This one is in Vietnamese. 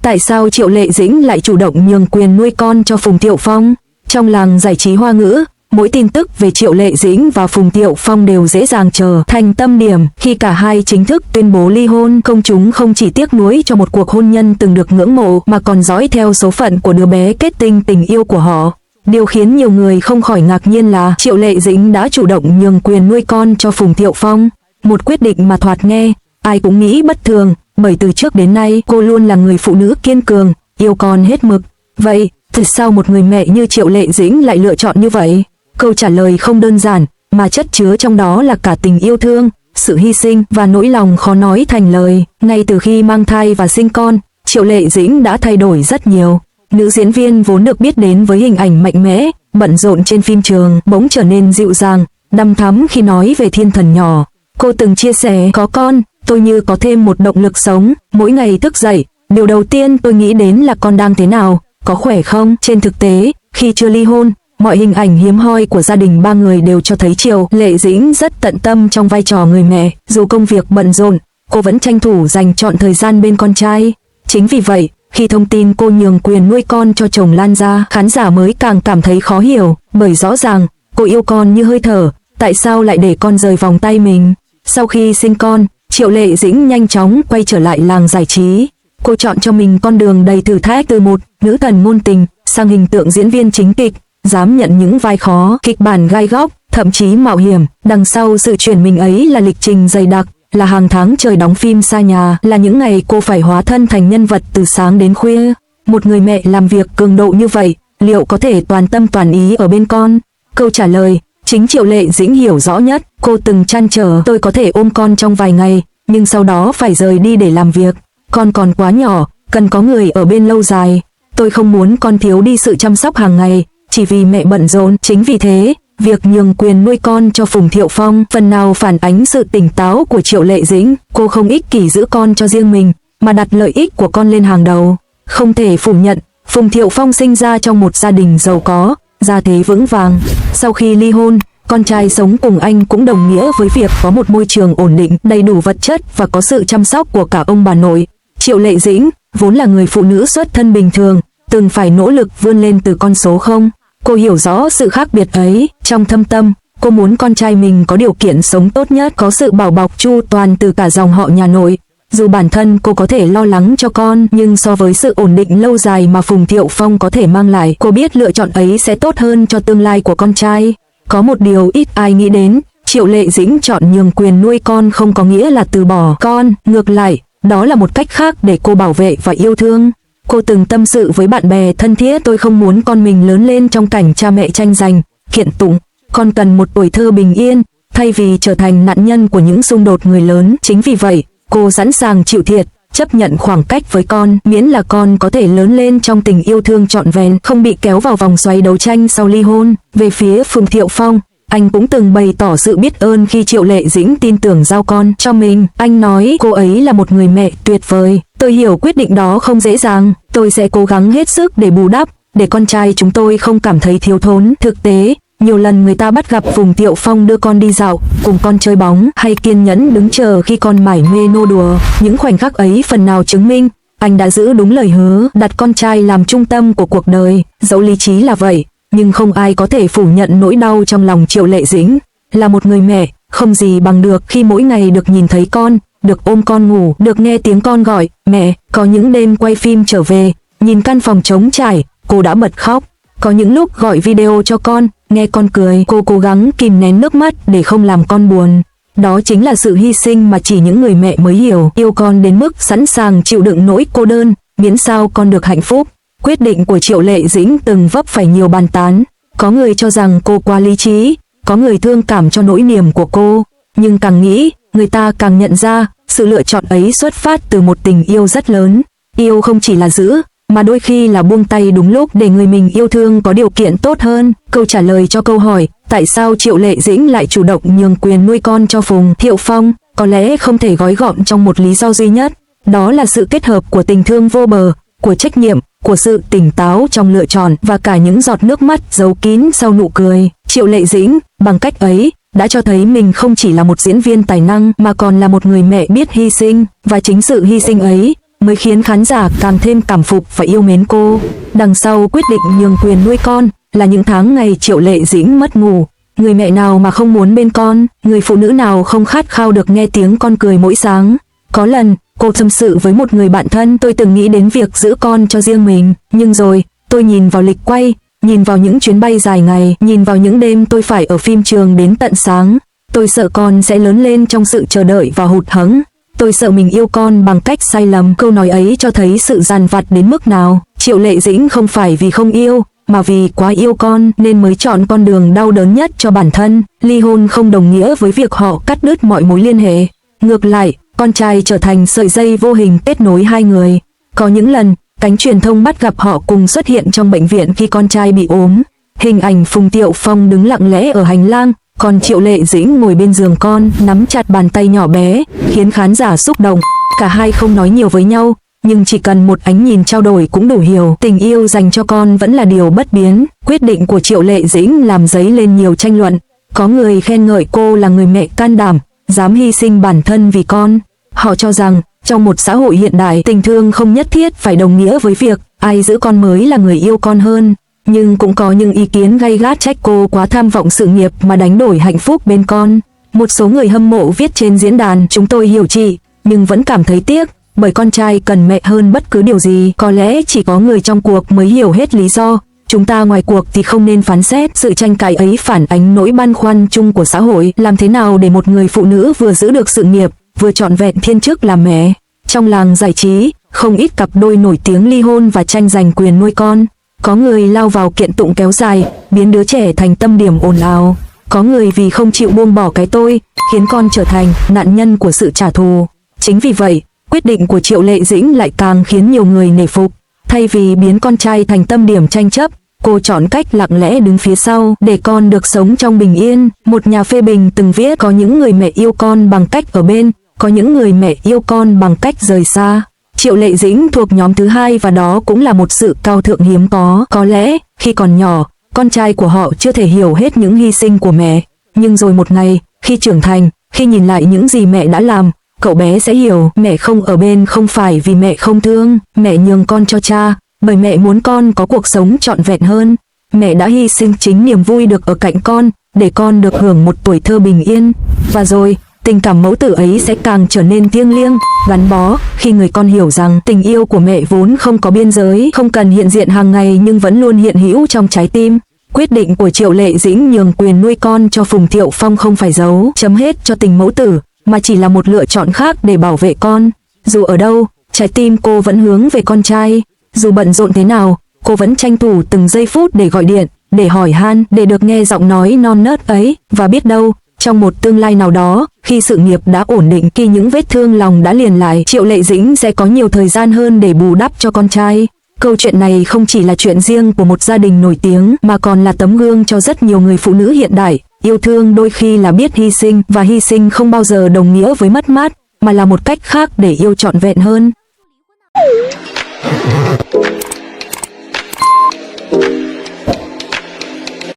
Tại sao Triệu Lệ Dĩnh lại chủ động nhường quyền nuôi con cho Phùng Thiệu Phong? Trong làng giải trí Hoa ngữ, mỗi tin tức về Triệu Lệ Dĩnh và Phùng Thiệu Phong đều dễ dàng trở thành tâm điểm. Khi cả hai chính thức tuyên bố ly hôn, công chúng không chỉ tiếc nuối cho một cuộc hôn nhân từng được ngưỡng mộ mà còn dõi theo số phận của đứa bé kết tinh tình yêu của họ. Điều khiến nhiều người không khỏi ngạc nhiên là Triệu Lệ Dĩnh đã chủ động nhường quyền nuôi con cho Phùng Thiệu Phong. Một quyết định mà thoạt nghe, ai cũng nghĩ bất thường, bởi từ trước đến nay cô luôn là người phụ nữ kiên cường, yêu con hết mực. Vậy, từ sao một người mẹ như Triệu Lệ Dĩnh lại lựa chọn như vậy? Câu trả lời không đơn giản, mà chất chứa trong đó là cả tình yêu thương, sự hy sinh và nỗi lòng khó nói thành lời. Ngay từ khi mang thai và sinh con, Triệu Lệ Dĩnh đã thay đổi rất nhiều. Nữ diễn viên vốn được biết đến với hình ảnh mạnh mẽ, bận rộn trên phim trường, bỗng trở nên dịu dàng, đăm thắm khi nói về thiên thần nhỏ. Cô từng chia sẻ, có con, tôi như có thêm một động lực sống, mỗi ngày thức dậy, điều đầu tiên tôi nghĩ đến là con đang thế nào, có khỏe không. Trên thực tế, khi chưa ly hôn, mọi hình ảnh hiếm hoi của gia đình ba người đều cho thấy Triệu Lệ Dĩnh rất tận tâm trong vai trò người mẹ. Dù công việc bận rộn, cô vẫn tranh thủ dành trọn thời gian bên con trai. Chính vì vậy, khi thông tin cô nhường quyền nuôi con cho chồng lan ra, khán giả mới càng cảm thấy khó hiểu, bởi rõ ràng, cô yêu con như hơi thở, tại sao lại để con rời vòng tay mình. Sau khi sinh con, Triệu Lệ Dĩnh nhanh chóng quay trở lại làng giải trí. Cô chọn cho mình con đường đầy thử thách, từ một nữ thần ngôn tình sang hình tượng diễn viên chính kịch, dám nhận những vai khó, kịch bản gai góc, thậm chí mạo hiểm. Đằng sau sự chuyển mình ấy là lịch trình dày đặc, là hàng tháng trời đóng phim xa nhà, là những ngày cô phải hóa thân thành nhân vật từ sáng đến khuya. Một người mẹ làm việc cường độ như vậy, liệu có thể toàn tâm toàn ý ở bên con? Câu trả lời, chính Triệu Lệ Dĩnh hiểu rõ nhất. Cô từng trăn trở, tôi có thể ôm con trong vài ngày, nhưng sau đó phải rời đi để làm việc. Con còn quá nhỏ, cần có người ở bên lâu dài. Tôi không muốn con thiếu đi sự chăm sóc hàng ngày, chỉ vì mẹ bận rộn. Chính vì thế, việc nhường quyền nuôi con cho Phùng Thiệu Phong phần nào phản ánh sự tỉnh táo của Triệu Lệ Dĩnh. Cô không ích kỷ giữ con cho riêng mình, mà đặt lợi ích của con lên hàng đầu. Không thể phủ nhận, Phùng Thiệu Phong sinh ra trong một gia đình giàu có, gia thế vững vàng. Sau khi ly hôn, con trai sống cùng anh cũng đồng nghĩa với việc có một môi trường ổn định, đầy đủ vật chất và có sự chăm sóc của cả ông bà nội. Triệu Lệ Dĩnh, vốn là người phụ nữ xuất thân bình thường, từng phải nỗ lực vươn lên từ con số không. Cô hiểu rõ sự khác biệt ấy, trong thâm tâm, cô muốn con trai mình có điều kiện sống tốt nhất, có sự bảo bọc chu toàn từ cả dòng họ nhà nội. Dù bản thân cô có thể lo lắng cho con, nhưng so với sự ổn định lâu dài mà Phùng Thiệu Phong có thể mang lại, cô biết lựa chọn ấy sẽ tốt hơn cho tương lai của con trai. Có một điều ít ai nghĩ đến, Triệu Lệ Dĩnh chọn nhường quyền nuôi con không có nghĩa là từ bỏ con, ngược lại, đó là một cách khác để cô bảo vệ và yêu thương. Cô từng tâm sự với bạn bè thân thiết, tôi không muốn con mình lớn lên trong cảnh cha mẹ tranh giành, kiện tụng. Con cần một tuổi thơ bình yên, thay vì trở thành nạn nhân của những xung đột người lớn. Chính vì vậy, cô sẵn sàng chịu thiệt, chấp nhận khoảng cách với con, miễn là con có thể lớn lên trong tình yêu thương trọn vẹn, không bị kéo vào vòng xoáy đấu tranh sau ly hôn. Về phía Phùng Thiệu Phong, anh cũng từng bày tỏ sự biết ơn khi Triệu Lệ Dĩnh tin tưởng giao con cho mình. Anh nói cô ấy là một người mẹ tuyệt vời. Tôi hiểu quyết định đó không dễ dàng. Tôi sẽ cố gắng hết sức để bù đắp, để con trai chúng tôi không cảm thấy thiếu thốn. Thực tế, nhiều lần người ta bắt gặp Phùng Thiệu Phong đưa con đi dạo, cùng con chơi bóng, hay kiên nhẫn đứng chờ khi con mải mê nô đùa. Những khoảnh khắc ấy phần nào chứng minh anh đã giữ đúng lời hứa, đặt con trai làm trung tâm của cuộc đời. Dẫu lý trí là vậy, nhưng không ai có thể phủ nhận nỗi đau trong lòng Triệu Lệ Dĩnh. Là một người mẹ, không gì bằng được khi mỗi ngày được nhìn thấy con, được ôm con ngủ, được nghe tiếng con gọi mẹ. Có những đêm quay phim trở về, nhìn căn phòng trống trải, cô đã bật khóc. Có những lúc gọi video cho con, nghe con cười, cô cố gắng kìm nén nước mắt để không làm con buồn. Đó chính là sự hy sinh mà chỉ những người mẹ mới hiểu, yêu con đến mức sẵn sàng chịu đựng nỗi cô đơn, miễn sao con được hạnh phúc. Quyết định của Triệu Lệ Dĩnh từng vấp phải nhiều bàn tán. Có người cho rằng cô quá lý trí, có người thương cảm cho nỗi niềm của cô. Nhưng càng nghĩ, người ta càng nhận ra, sự lựa chọn ấy xuất phát từ một tình yêu rất lớn. Yêu không chỉ là giữ, mà đôi khi là buông tay đúng lúc để người mình yêu thương có điều kiện tốt hơn. Câu trả lời cho câu hỏi, tại sao Triệu Lệ Dĩnh lại chủ động nhường quyền nuôi con cho Phùng Thiệu Phong, có lẽ không thể gói gọn trong một lý do duy nhất. Đó là sự kết hợp của tình thương vô bờ, của trách nhiệm, của sự tỉnh táo trong lựa chọn và cả những giọt nước mắt giấu kín sau nụ cười. Triệu Lệ Dĩnh, bằng cách ấy, đã cho thấy mình không chỉ là một diễn viên tài năng mà còn là một người mẹ biết hy sinh, và chính sự hy sinh ấy mới khiến khán giả càng thêm cảm phục và yêu mến cô. Đằng sau quyết định nhường quyền nuôi con là những tháng ngày Triệu Lệ Dĩnh mất ngủ. Người mẹ nào mà không muốn bên con, người phụ nữ nào không khát khao được nghe tiếng con cười mỗi sáng. Có lần, cô tâm sự với một người bạn thân, tôi từng nghĩ đến việc giữ con cho riêng mình, nhưng rồi, tôi nhìn vào lịch quay, nhìn vào những chuyến bay dài ngày, nhìn vào những đêm tôi phải ở phim trường đến tận sáng. Tôi sợ con sẽ lớn lên trong sự chờ đợi và hụt hẫng. Tôi sợ mình yêu con bằng cách sai lầm. Câu nói ấy cho thấy sự dằn vặt đến mức nào. Triệu Lệ Dĩnh không phải vì không yêu, mà vì quá yêu con nên mới chọn con đường đau đớn nhất cho bản thân. Ly hôn không đồng nghĩa với việc họ cắt đứt mọi mối liên hệ. Ngược lại, con trai trở thành sợi dây vô hình kết nối hai người. Có những lần, cánh truyền thông bắt gặp họ cùng xuất hiện trong bệnh viện khi con trai bị ốm. Hình ảnh Phùng Tiệu Phong đứng lặng lẽ ở hành lang, còn Triệu Lệ Dĩnh ngồi bên giường con, nắm chặt bàn tay nhỏ bé, khiến khán giả xúc động. Cả hai không nói nhiều với nhau, nhưng chỉ cần một ánh nhìn trao đổi cũng đủ hiểu. Tình yêu dành cho con vẫn là điều bất biến. Quyết định của Triệu Lệ Dĩnh làm dấy lên nhiều tranh luận. Có người khen ngợi cô là người mẹ can đảm, dám hy sinh bản thân vì con. Họ cho rằng, trong một xã hội hiện đại, tình thương không nhất thiết phải đồng nghĩa với việc ai giữ con mới là người yêu con hơn. Nhưng cũng có những ý kiến gay gắt trách cô quá tham vọng sự nghiệp mà đánh đổi hạnh phúc bên con. Một số người hâm mộ viết trên diễn đàn, chúng tôi hiểu chị, nhưng vẫn cảm thấy tiếc, bởi con trai cần mẹ hơn bất cứ điều gì. Có lẽ chỉ có người trong cuộc mới hiểu hết lý do. Chúng ta ngoài cuộc thì không nên phán xét. Sự tranh cãi ấy phản ánh nỗi băn khoăn chung của xã hội. Làm thế nào để một người phụ nữ vừa giữ được sự nghiệp, vừa trọn vẹn thiên chức làm mẹ? Trong làng giải trí, không ít cặp đôi nổi tiếng ly hôn và tranh giành quyền nuôi con. Có người lao vào kiện tụng kéo dài, biến đứa trẻ thành tâm điểm ồn ào. Có người vì không chịu buông bỏ cái tôi, khiến con trở thành nạn nhân của sự trả thù. Chính vì vậy, quyết định của Triệu Lệ Dĩnh lại càng khiến nhiều người nể phục. Thay vì biến con trai thành tâm điểm tranh chấp, cô chọn cách lặng lẽ đứng phía sau để con được sống trong bình yên. Một nhà phê bình từng viết, có những người mẹ yêu con bằng cách ở bên, có những người mẹ yêu con bằng cách rời xa. Triệu Lệ Dĩnh thuộc nhóm thứ hai và đó cũng là một sự cao thượng hiếm có. Có lẽ, khi còn nhỏ, con trai của họ chưa thể hiểu hết những hy sinh của mẹ. Nhưng rồi một ngày, khi trưởng thành, khi nhìn lại những gì mẹ đã làm, cậu bé sẽ hiểu mẹ không ở bên không phải vì mẹ không thương, mẹ nhường con cho cha, bởi mẹ muốn con có cuộc sống trọn vẹn hơn. Mẹ đã hy sinh chính niềm vui được ở cạnh con, để con được hưởng một tuổi thơ bình yên. Và rồi, tình cảm mẫu tử ấy sẽ càng trở nên thiêng liêng, gắn bó, khi người con hiểu rằng tình yêu của mẹ vốn không có biên giới, không cần hiện diện hàng ngày nhưng vẫn luôn hiện hữu trong trái tim. Quyết định của Triệu Lệ Dĩnh nhường quyền nuôi con cho Phùng Thiệu Phong không phải dấu chấm hết cho tình mẫu tử, mà chỉ là một lựa chọn khác để bảo vệ con. Dù ở đâu, trái tim cô vẫn hướng về con trai. Dù bận rộn thế nào, cô vẫn tranh thủ từng giây phút để gọi điện, để hỏi han, để được nghe giọng nói non nớt ấy. Và biết đâu, trong một tương lai nào đó, khi sự nghiệp đã ổn định, khi những vết thương lòng đã liền lại, Triệu Lệ Dĩnh sẽ có nhiều thời gian hơn để bù đắp cho con trai. Câu chuyện này không chỉ là chuyện riêng của một gia đình nổi tiếng, mà còn là tấm gương cho rất nhiều người phụ nữ hiện đại. Yêu thương đôi khi là biết hy sinh, và hy sinh không bao giờ đồng nghĩa với mất mát, mà là một cách khác để yêu trọn vẹn hơn.